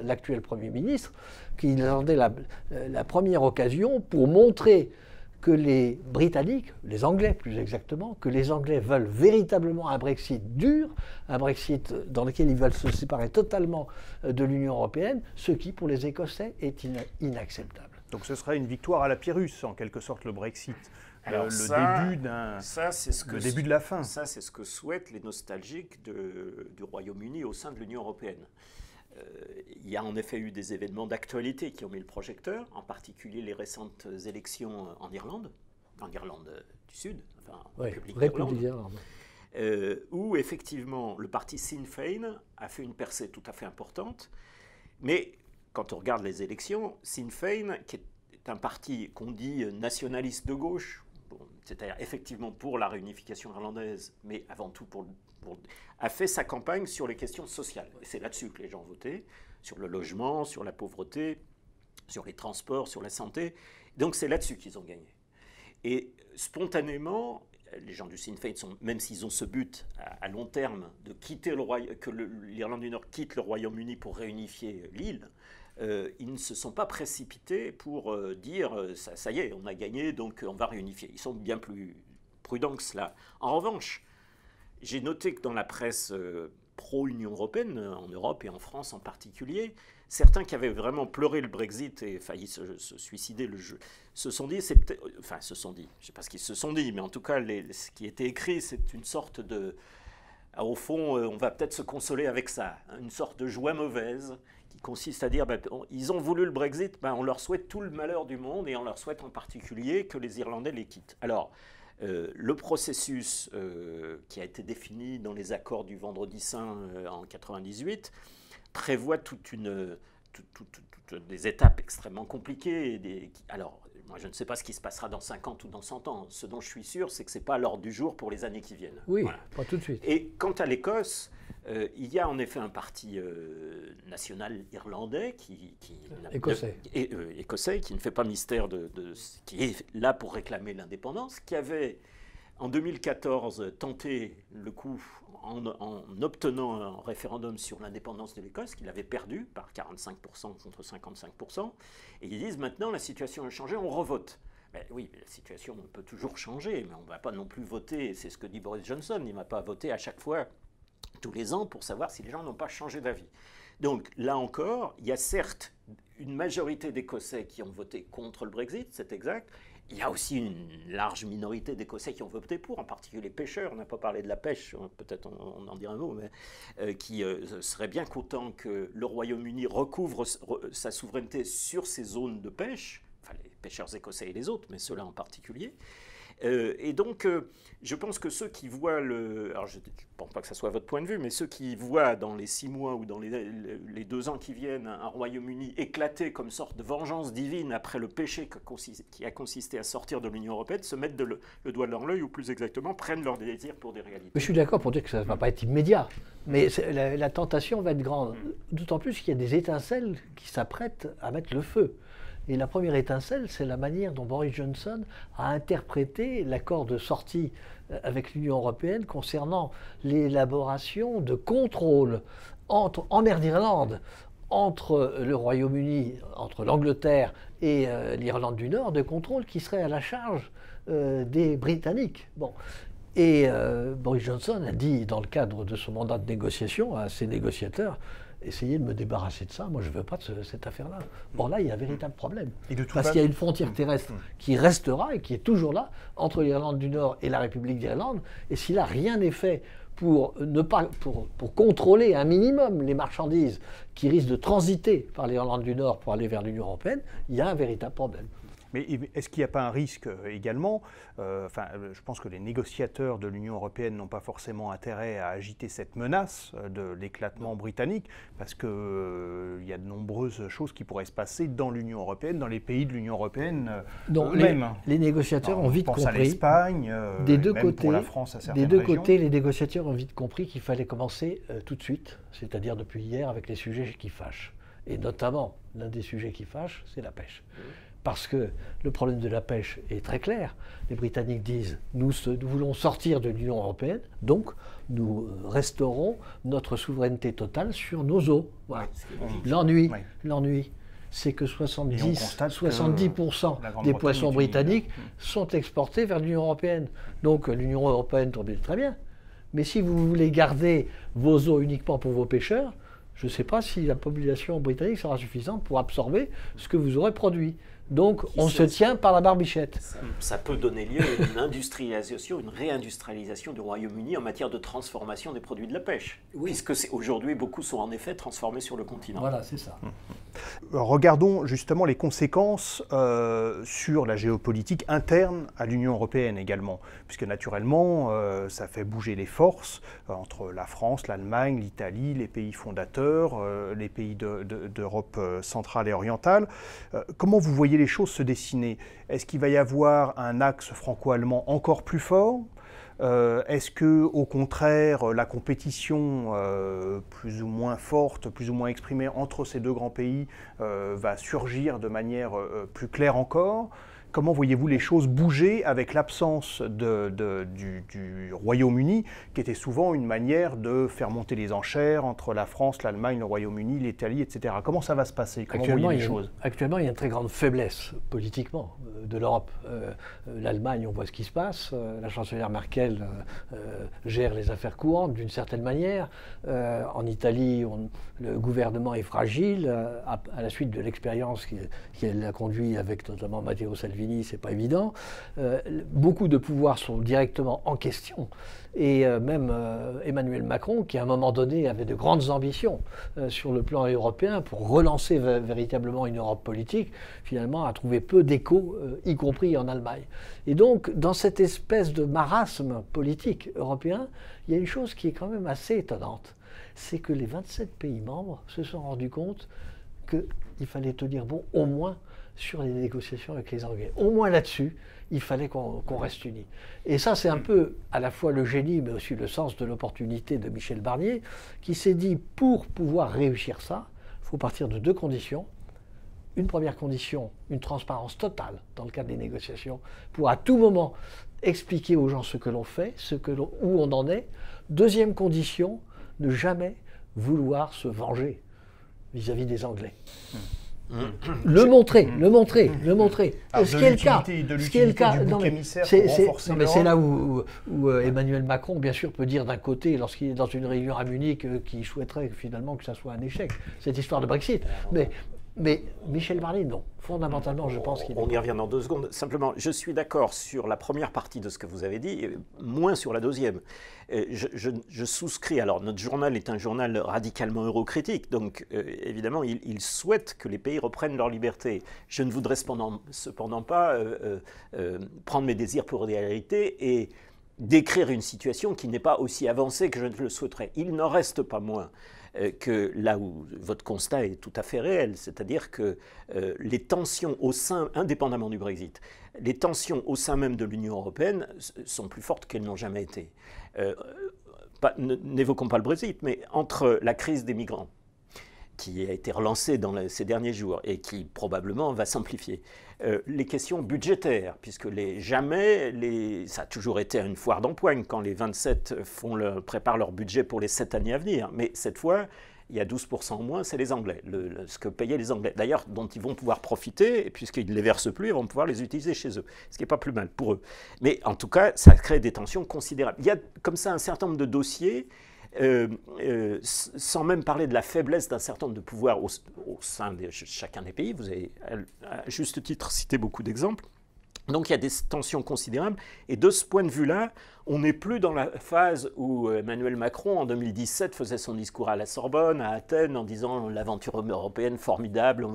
l'actuel Premier ministre, qu'il attendait la première occasion pour montrer que les Britanniques, les Anglais plus exactement, que les Anglais veulent véritablement un Brexit dur, un Brexit dans lequel ils veulent se séparer totalement de l'Union européenne, ce qui pour les Écossais est inacceptable. Donc ce serait une victoire à la Pyrrhus, en quelque sorte, le Brexit. Alors le début de la fin. Ça, c'est ce que souhaitent les nostalgiques du Royaume-Uni au sein de l'Union européenne. Il y a en effet eu des événements d'actualité qui ont mis le projecteur, en particulier les récentes élections en Irlande du Sud, enfin République d'Irlande, où effectivement le parti Sinn Féin a fait une percée tout à fait importante. Mais quand on regarde les élections, Sinn Féin, qui est un parti qu'on dit nationaliste de gauche, c'est-à-dire effectivement pour la réunification irlandaise, mais avant tout a fait sa campagne sur les questions sociales. Et c'est là-dessus que les gens votaient, sur le logement, sur la pauvreté, sur les transports, sur la santé. Donc c'est là-dessus qu'ils ont gagné. Et spontanément, les gens du Sinn Féin, même s'ils ont ce but à long terme de quitter que l'Irlande du Nord quitte le Royaume-Uni pour réunifier l'île, ils ne se sont pas précipités pour dire ça y est, on a gagné, donc on va réunifier. Ils sont bien plus prudents que cela. En revanche, j'ai noté que dans la presse pro-Union européenne, en Europe et en France en particulier, certains qui avaient vraiment pleuré le Brexit et failli se suicider, se sont dit, je ne sais pas ce qu'ils se sont dit, mais en tout cas, ce qui était écrit, c'est une sorte de... Au fond, on va peut-être se consoler avec ça, une sorte de joie mauvaise qui consiste à dire, ils ont voulu le Brexit, on leur souhaite tout le malheur du monde et on leur souhaite en particulier que les Irlandais les quittent. Alors, le processus qui a été défini dans les accords du Vendredi Saint en 1998 prévoit toutes des étapes extrêmement compliquées. Alors, moi, je ne sais pas ce qui se passera dans 50 ou dans 100 ans. Ce dont je suis sûr, c'est que ce n'est pas à l'ordre du jour pour les années qui viennent. Oui, voilà. Pas tout de suite. Et quant à l'Écosse, Il y a en effet un parti national irlandais écossais qui ne fait pas mystère qui est là pour réclamer l'indépendance, qui avait en 2014 tenté le coup en obtenant un référendum sur l'indépendance de l'Écosse, qu'il avait perdu par 45% contre 55%, et ils disent maintenant la situation a changé, on revote. Ben oui, la situation peut toujours changer, mais on ne va pas non plus voter, c'est ce que dit Boris Johnson, il ne va pas voter à chaque fois, tous les ans, pour savoir si les gens n'ont pas changé d'avis. Donc là encore, il y a certes une majorité d'Écossais qui ont voté contre le Brexit, c'est exact. Il y a aussi une large minorité d'Écossais qui ont voté pour, en particulier les pêcheurs. On n'a pas parlé de la pêche, peut-être on en dira un mot, mais qui seraient bien contents que le Royaume-Uni recouvre sa souveraineté sur ces zones de pêche, enfin les pêcheurs écossais et les autres, mais ceux-là en particulier. Et donc, je pense que ceux qui voient alors je ne pense pas que ça soit votre point de vue, mais ceux qui voient dans les 6 mois ou dans les 2 ans qui viennent un Royaume-Uni éclater comme sorte de vengeance divine après le péché qui a consisté à sortir de l'Union européenne, se mettent le doigt dans l'œil, ou plus exactement, prennent leur désir pour des réalités. Mais je suis d'accord pour dire que ça ne va pas être immédiat, mais la tentation va être grande. D'autant plus qu'il y a des étincelles qui s'apprêtent à mettre le feu. Et la première étincelle, c'est la manière dont Boris Johnson a interprété l'accord de sortie avec l'Union européenne concernant l'élaboration de contrôles en mer d'Irlande entre le Royaume-Uni, entre l'Angleterre et l'Irlande du Nord, de contrôles qui seraient à la charge des Britanniques. Bon. Et Boris Johnson a dit, dans le cadre de son mandat de négociation, à ses négociateurs, essayez de me débarrasser de ça, moi je ne veux pas de cette affaire-là. Bon, là, il y a un véritable problème. Parce qu'il y a une frontière terrestre qui restera et qui est toujours là, entre l'Irlande du Nord et la République d'Irlande. Et si là, rien n'est fait pour contrôler un minimum les marchandises qui risquent de transiter par l'Irlande du Nord pour aller vers l'Union européenne, il y a un véritable problème. Mais est-ce qu'il n'y a pas un risque également je pense que les négociateurs de l'Union européenne n'ont pas forcément intérêt à agiter cette menace de l'éclatement britannique, parce qu'il y a de nombreuses choses qui pourraient se passer dans l'Union européenne, dans les pays de l'Union européenne eux-mêmes. Les négociateurs ont vite compris. On pense à l'Espagne, des deux même côtés, pour la France à certaines des deux régions. côtés, les négociateurs ont vite compris qu'il fallait commencer tout de suite, c'est-à-dire depuis hier, avec les sujets qui fâchent. Et notamment, l'un des sujets qui fâchent, c'est la pêche. Parce que le problème de la pêche est très clair. Les Britanniques disent « nous voulons sortir de l'Union européenne, donc nous restaurons notre souveraineté totale sur nos eaux. Voilà. » L'ennui, c'est que 70% des poissons britanniques sont exportés vers l'Union européenne. Donc l'Union européenne tombe très bien. Mais si vous voulez garder vos eaux uniquement pour vos pêcheurs, je ne sais pas si la population britannique sera suffisante pour absorber ce que vous aurez produit. Donc, on se tient par la barbichette. Ça peut donner lieu à une industrialisation, une réindustrialisation du Royaume-Uni en matière de transformation des produits de la pêche. Oui. Puisque aujourd'hui, beaucoup sont en effet transformés sur le continent. Voilà, c'est ça. Regardons justement les conséquences sur la géopolitique interne à l'Union européenne également. Puisque naturellement, ça fait bouger les forces entre la France, l'Allemagne, l'Italie, les pays fondateurs, les pays d'Europe centrale et orientale. Comment vous voyez les choses se dessiner? Est-ce qu'il va y avoir un axe franco-allemand encore plus fort? Est-ce que, au contraire, la compétition plus ou moins forte, plus ou moins exprimée entre ces deux grands pays va surgir de manière plus claire encore? Comment voyez-vous les choses bouger avec l'absence du Royaume-Uni, qui était souvent une manière de faire monter les enchères entre la France, l'Allemagne, le Royaume-Uni, l'Italie, etc. Comment ça va se passer? Comment voyez les choses? Actuellement, il y a une très grande faiblesse politiquement de l'Europe. L'Allemagne, on voit ce qui se passe. La chancelière Merkel gère les affaires courantes d'une certaine manière. En Italie, le gouvernement est fragile à la suite de l'expérience qu'elle a conduite avec notamment Matteo Salvini. C'est pas évident. Beaucoup de pouvoirs sont directement en question. Et même Emmanuel Macron, qui à un moment donné avait de grandes ambitions sur le plan européen pour relancer véritablement une Europe politique, finalement a trouvé peu d'écho, y compris en Allemagne. Et donc, dans cette espèce de marasme politique européen, il y a une chose qui est quand même assez étonnante. C'est que les 27 pays membres se sont rendus compte qu'il fallait tenir bon au moins sur les négociations avec les Anglais. Au moins là-dessus, il fallait qu'on reste unis. Et ça, c'est un peu à la fois le génie, mais aussi le sens de l'opportunité de Michel Barnier, qui s'est dit, pour pouvoir réussir ça, il faut partir de 2 conditions. Une première condition, une transparence totale dans le cadre des négociations, pour à tout moment expliquer aux gens ce que l'on fait, où on en est. Deuxième condition, ne jamais vouloir se venger vis-à-vis des Anglais. Le montrer. Ce qui est le cas. Ce qui est le cas. C'est là où Emmanuel Macron, bien sûr, peut dire d'un côté, lorsqu'il est dans une réunion à Munich, qu'il souhaiterait finalement que ça soit un échec, cette histoire de Brexit. Mais Michel Barnier, non. Fondamentalement, je pense qu'il... On y revient dans 2 secondes. Simplement, je suis d'accord sur la première partie de ce que vous avez dit, moins sur la deuxième. Je souscris. Alors, notre journal est un journal radicalement eurocritique, donc évidemment, il souhaite que les pays reprennent leur liberté. Je ne voudrais cependant pas prendre mes désirs pour des réalités et décrire une situation qui n'est pas aussi avancée que je ne le souhaiterais. Il n'en reste pas moins que là où votre constat est tout à fait réel, c'est-à-dire que les tensions au sein, indépendamment du Brexit, les tensions au sein même de l'Union européenne sont plus fortes qu'elles n'ont jamais été. N'évoquons pas le Brexit, mais entre la crise des migrants, qui a été relancée dans ces derniers jours et qui probablement va s'amplifier, les questions budgétaires, puisque ça a toujours été une foire d'empoigne quand les 27 préparent leur budget pour les 7 années à venir, mais cette fois, il y a 12% en moins, c'est les Anglais, ce que payaient les Anglais, d'ailleurs dont ils vont pouvoir profiter, et puisqu'ils ne les versent plus, ils vont pouvoir les utiliser chez eux, ce qui n'est pas plus mal pour eux. Mais en tout cas, ça crée des tensions considérables. Il y a comme ça un certain nombre de dossiers, sans même parler de la faiblesse d'un certain nombre de pouvoirs au sein de chacun des pays. Vous avez à juste titre cité beaucoup d'exemples. Donc il y a des tensions considérables et de ce point de vue-là, on n'est plus dans la phase où Emmanuel Macron en 2017 faisait son discours à la Sorbonne, à Athènes, en disant l'aventure européenne formidable, on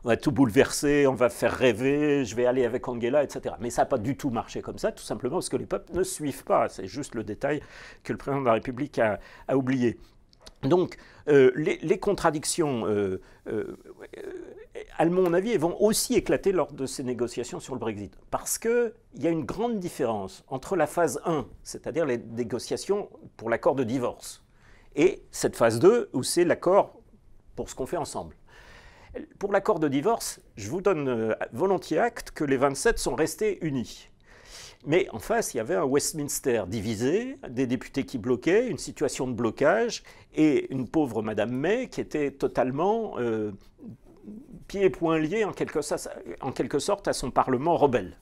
va tout bouleverser, on va faire rêver, je vais aller avec Angela, etc. Mais ça n'a pas du tout marché comme ça, tout simplement parce que les peuples ne suivent pas. C'est juste le détail que le président de la République a oublié. Donc les contradictions, à mon avis, elles vont aussi éclater lors de ces négociations sur le Brexit. Parce qu'il y a une grande différence entre la phase 1, c'est-à-dire les négociations pour l'accord de divorce, et cette phase 2, où c'est l'accord pour ce qu'on fait ensemble. Pour l'accord de divorce, je vous donne volontiers acte que les 27 sont restés unis. Mais en face, il y avait un Westminster divisé, des députés qui bloquaient, une situation de blocage, et une pauvre Madame May qui était totalement pieds et poings liés en quelque sorte à son Parlement rebelle.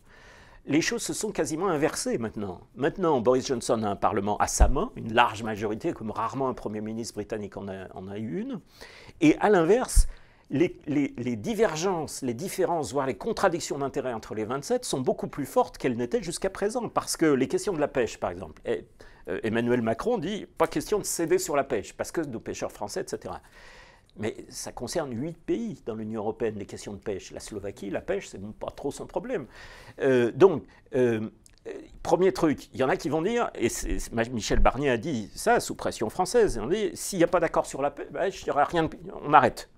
Les choses se sont quasiment inversées maintenant. Maintenant, Boris Johnson a un Parlement à sa main, une large majorité, comme rarement un Premier ministre britannique en a eu une. Et à l'inverse, les divergences, les différences, voire les contradictions d'intérêts entre les 27 sont beaucoup plus fortes qu'elles n'étaient jusqu'à présent. Parce que les questions de la pêche, par exemple, Emmanuel Macron dit « pas question de céder sur la pêche, parce que nos pêcheurs français, etc. » Mais ça concerne 8 pays dans l'Union européenne, les questions de pêche. La Slovaquie, la pêche, c'est pas trop son problème. Premier truc, il y en a qui vont dire, et Michel Barnier a dit ça sous pression française, on dit s'il n'y a pas d'accord sur la pêche, il n'y aura rien, on arrête.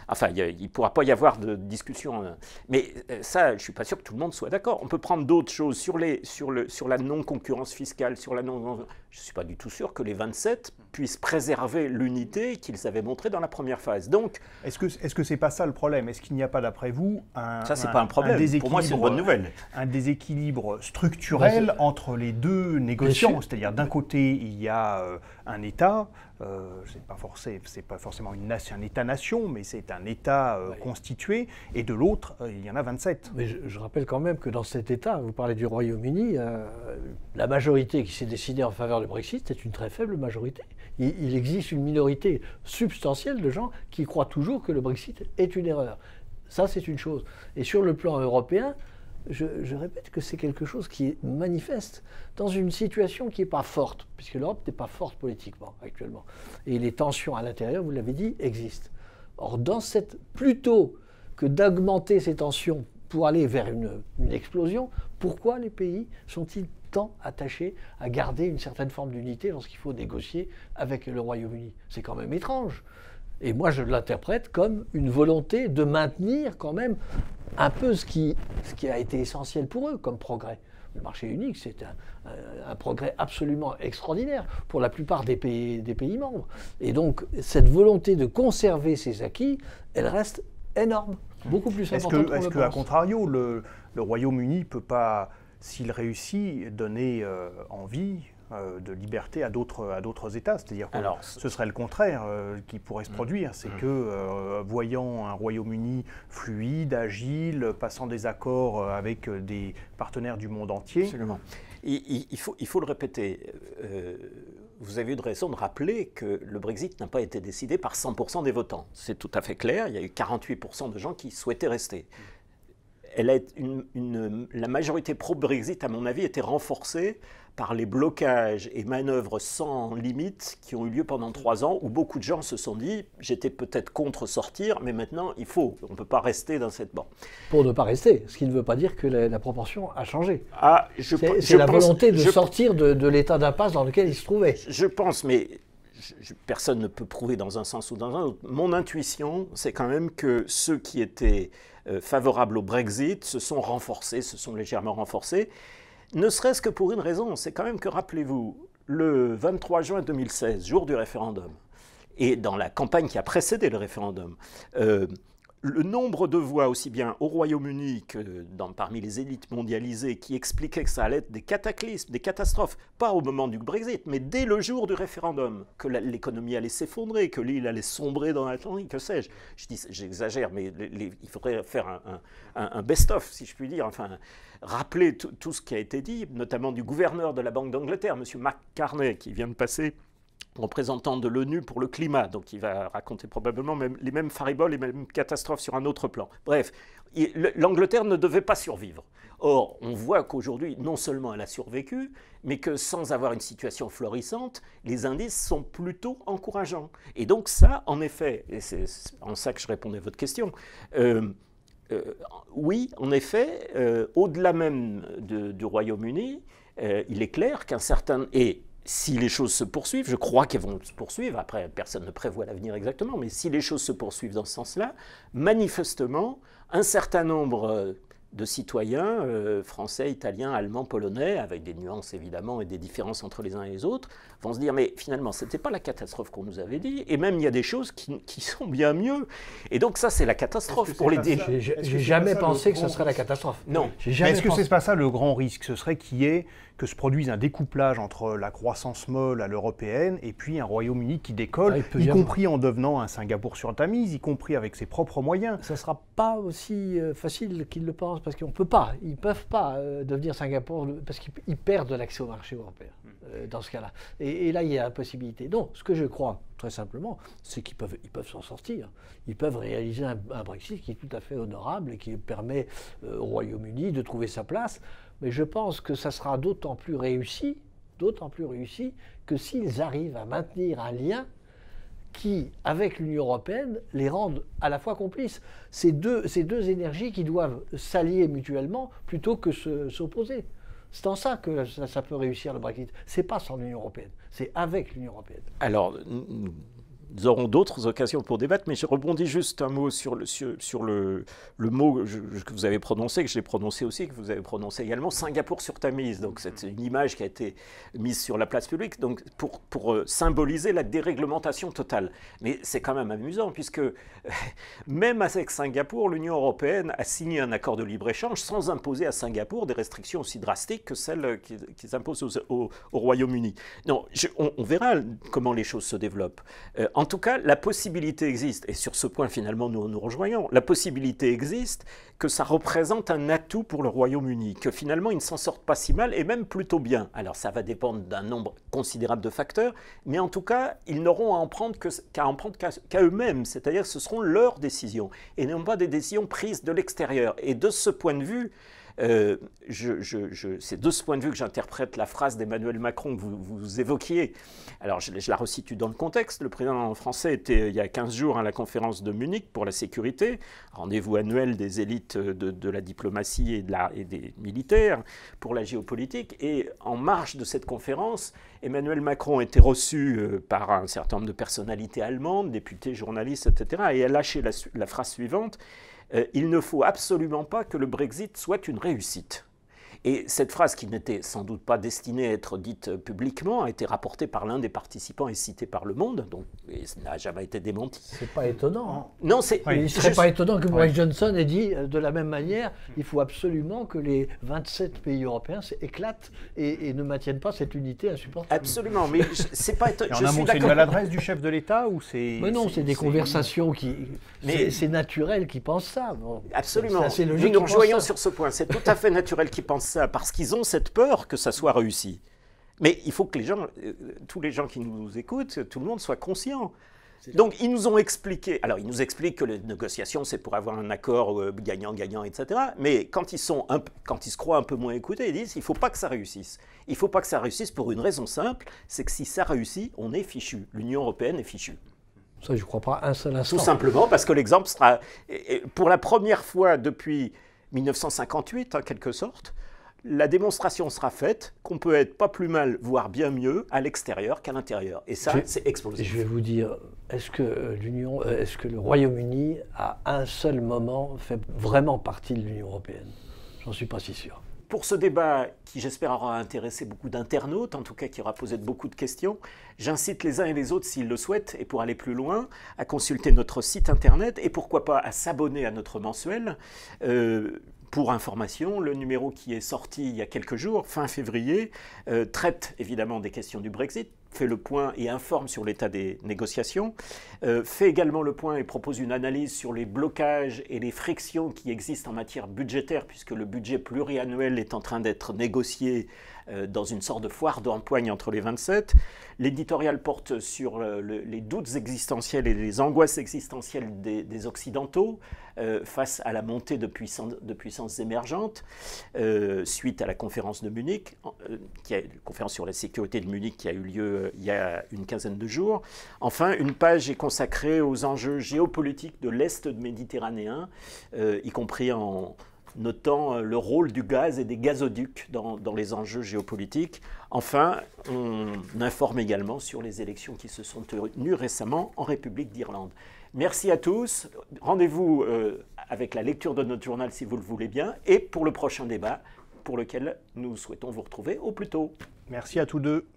Enfin, il ne pourra pas y avoir de discussion. Mais ça, je ne suis pas sûr que tout le monde soit d'accord. On peut prendre d'autres choses sur la non-concurrence fiscale, je ne suis pas du tout sûr que les 27 puissent préserver l'unité qu'ils avaient montrée dans la première phase. Donc, est-ce que ce n'est pas ça le problème? Est-ce qu'il n'y a pas, d'après vous, ça, c'est pas un problème. Pour moi, c'est une bonne nouvelle. Un déséquilibre structurel entre les deux négociants? C'est-à-dire, d'un côté, il y a un État, c'est pas forcément un État-nation, mais c'est un État constitué, et de l'autre, il y en a 27. Mais je rappelle quand même que dans cet État, vous parlez du Royaume-Uni, la majorité qui s'est décidée en faveur du Brexit est une très faible majorité. Il existe une minorité substantielle de gens qui croient toujours que le Brexit est une erreur. Ça, c'est une chose. Et sur le plan européen, je répète que c'est quelque chose qui est manifeste dans une situation qui n'est pas forte, puisque l'Europe n'est pas forte politiquement actuellement. Et les tensions à l'intérieur, vous l'avez dit, existent. Or, plutôt que d'augmenter ces tensions pour aller vers une explosion, pourquoi les pays sont-ils tant attachés à garder une certaine forme d'unité lorsqu'il faut négocier avec le Royaume-Uni? C'est quand même étrange. Et moi, je l'interprète comme une volonté de maintenir quand même un peu ce qui a été essentiel pour eux comme progrès. Le marché unique, c'est un progrès absolument extraordinaire pour la plupart des pays membres. Et donc, cette volonté de conserver ces acquis, elle reste énorme, beaucoup plus importante qu'on le pense. Est-ce qu'à contrario, le Royaume-Uni ne peut pas, s'il réussit, donner envie de liberté à d'autres États? C'est-à-dire que ce serait le contraire qui pourrait se produire. C'est que, voyant un Royaume-Uni fluide, agile, passant des accords avec des partenaires du monde entier... Absolument. Il faut le répéter. Vous avez eu de raison de rappeler que le Brexit n'a pas été décidé par 100% des votants. C'est tout à fait clair. Il y a eu 48% de gens qui souhaitaient rester. La majorité pro-Brexit, à mon avis, était renforcée par les blocages et manœuvres sans limite qui ont eu lieu pendant 3 ans, où beaucoup de gens se sont dit « j'étais peut-être contre sortir, mais maintenant il faut, on ne peut pas rester dans cette banque ». Pour ne pas rester, ce qui ne veut pas dire que la proportion a changé. C'est la volonté de sortir de l'état d'impasse dans lequel il se trouvait. Je pense, mais personne ne peut prouver dans un sens ou dans un autre. Mon intuition, c'est quand même que ceux qui étaient favorables au Brexit se sont renforcés, se sont légèrement renforcés. Ne serait-ce que pour une raison, c'est quand même que, rappelez-vous, le 23 juin 2016, jour du référendum, et dans la campagne qui a précédé le référendum, le nombre de voix, aussi bien au Royaume-Uni que parmi les élites mondialisées, qui expliquaient que ça allait être des cataclysmes, des catastrophes, pas au moment du Brexit, mais dès le jour du référendum, que l'économie allait s'effondrer, que l'île allait sombrer dans l'Atlantique, que sais-je. J'exagère, mais il faudrait faire un best-of, si je puis dire, enfin, rappeler tout ce qui a été dit, notamment du gouverneur de la Banque d'Angleterre, M. McCartney, qui vient de passer représentant de l'ONU pour le climat, donc il va raconter probablement les mêmes fariboles, les mêmes catastrophes sur un autre plan. Bref, l'Angleterre ne devait pas survivre. Or, on voit qu'aujourd'hui, non seulement elle a survécu, mais que sans avoir une situation florissante, les indices sont plutôt encourageants. Et donc ça, en effet, et c'est en ça que je répondais à votre question, oui, en effet, au-delà même du Royaume-Uni, il est clair qu'un certain... Et si les choses se poursuivent, je crois qu'elles vont se poursuivre, après personne ne prévoit l'avenir exactement, mais si les choses se poursuivent dans ce sens-là, manifestement, un certain nombre de citoyens français, italiens, allemands, polonais, avec des nuances évidemment et des différences entre les uns et les autres, vont se dire mais finalement ce n'était pas la catastrophe qu'on nous avait dit, et même il y a des choses qui sont bien mieux. Et donc ça c'est la catastrophe pour les... J'ai jamais pensé que ce serait la catastrophe. Non. Est-ce que c'est pas ça le grand risque? Ce serait que se produise un découplage entre la croissance molle à l'européenne et puis un Royaume-Uni qui décolle, y compris en devenant un Singapour sur Tamise, y compris avec ses propres moyens. Ça ne sera pas aussi facile qu'ils le pensent, parce qu'on peut pas, ils ne peuvent pas devenir Singapour, parce qu'ils perdent l'accès au marché européen dans ce cas-là. Et là, il y a la possibilité. Non, ce que je crois, très simplement, c'est qu'ils peuvent s'en sortir. Ils peuvent réaliser un Brexit qui est tout à fait honorable et qui permet au Royaume-Uni de trouver sa place. Mais je pense que ça sera d'autant plus réussi que s'ils arrivent à maintenir un lien qui, avec l'Union européenne, les rende à la fois complices. Ces deux énergies qui doivent s'allier mutuellement plutôt que s'opposer. C'est en ça que ça peut réussir le Brexit. C'est pas sans l'Union européenne, c'est avec l'Union européenne. Alors, nous aurons d'autres occasions pour débattre, mais je rebondis juste un mot sur le mot que vous avez prononcé, que j'ai prononcé aussi, que vous avez prononcé également, Singapour sur Tamise. Donc c'est une image qui a été mise sur la place publique donc pour symboliser la déréglementation totale. Mais c'est quand même amusant, puisque même avec Singapour, l'Union européenne a signé un accord de libre-échange sans imposer à Singapour des restrictions aussi drastiques que celles qu'ils imposent au Royaume-Uni. Non, on verra comment les choses se développent. En tout cas, la possibilité existe, et sur ce point finalement nous rejoignons, la possibilité existe que ça représente un atout pour le Royaume-Uni, que finalement ils ne s'en sortent pas si mal et même plutôt bien. Alors ça va dépendre d'un nombre considérable de facteurs, mais en tout cas ils n'auront à en prendre qu'à eux-mêmes, c'est-à-dire que ce seront leurs décisions et non pas des décisions prises de l'extérieur. Et de ce point de vue, C'est de ce point de vue que j'interprète la phrase d'Emmanuel Macron que vous évoquiez. Alors, je la resitue dans le contexte. Le président français était, il y a 15 jours, à la conférence de Munich pour la sécurité, rendez-vous annuel des élites de la diplomatie et des militaires pour la géopolitique. Et en marge de cette conférence, Emmanuel Macron était reçu par un certain nombre de personnalités allemandes, députés, journalistes, etc. Et a lâché la phrase suivante. Il ne faut absolument pas que le Brexit soit une réussite. Et cette phrase, qui n'était sans doute pas destinée à être dite publiquement, a été rapportée par l'un des participants et citée par Le Monde, donc et ça n'a jamais été démenti. C'est pas étonnant. Non, c'est. Il ne serait pas étonnant que Boris Johnson ait dit de la même manière, il faut absolument que les 27 pays européens éclatent et ne maintiennent pas cette unité insupportable. Absolument, mais c'est pas étonnant. En amont, c'est une maladresse du chef de l'État ou c'est... Mais non, c'est des conversations qui... C'est naturel qu'ils pensent ça. Bon, absolument. C'est assez logique. Nous nous rejoignons sur ce point. C'est tout à fait naturel qu'ils pensent ça, parce qu'ils ont cette peur que ça soit réussi. Mais il faut que les gens, tous les gens qui nous écoutent, tout le monde soit conscient. Donc ils nous ont expliqué, alors ils nous expliquent que les négociations c'est pour avoir un accord gagnant-gagnant, etc. Mais quand ils se croient un peu moins écoutés, ils disent il ne faut pas que ça réussisse. Il ne faut pas que ça réussisse pour une raison simple, c'est que si ça réussit, on est fichu. L'Union européenne est fichue. Ça, je ne crois pas un seul instant. Tout simplement parce que l'exemple sera, pour la première fois depuis 1958 en quelque sorte, la démonstration sera faite qu'on peut être pas plus mal, voire bien mieux, à l'extérieur qu'à l'intérieur. Et ça, c'est explosif. Je vais vous dire, est-ce que le Royaume-Uni, à un seul moment, fait vraiment partie de l'Union européenne? J'en suis pas si sûr. Pour ce débat, qui j'espère aura intéressé beaucoup d'internautes, en tout cas qui aura posé beaucoup de questions, j'incite les uns et les autres, s'ils le souhaitent, et pour aller plus loin, à consulter notre site internet et pourquoi pas à s'abonner à notre mensuel. Pour information, le numéro qui est sorti il y a quelques jours, fin février, traite évidemment des questions du Brexit, fait le point et informe sur l'état des négociations, fait également le point et propose une analyse sur les blocages et les frictions qui existent en matière budgétaire, puisque le budget pluriannuel est en train d'être négocié dans une sorte de foire d'empoigne entre les 27. L'éditorial porte sur les doutes existentiels et les angoisses existentielles des Occidentaux face à la montée de puissances émergentes suite à la conférence de Munich, la conférence sur la sécurité de Munich qui a eu lieu il y a une quinzaine de jours. Enfin, une page est consacrée aux enjeux géopolitiques de l'Est méditerranéen, y compris en notant le rôle du gaz et des gazoducs dans les enjeux géopolitiques. Enfin, on informe également sur les élections qui se sont tenues récemment en République d'Irlande. Merci à tous. Rendez-vous avec la lecture de notre journal si vous le voulez bien et pour le prochain débat pour lequel nous souhaitons vous retrouver au plus tôt. Merci à tous deux.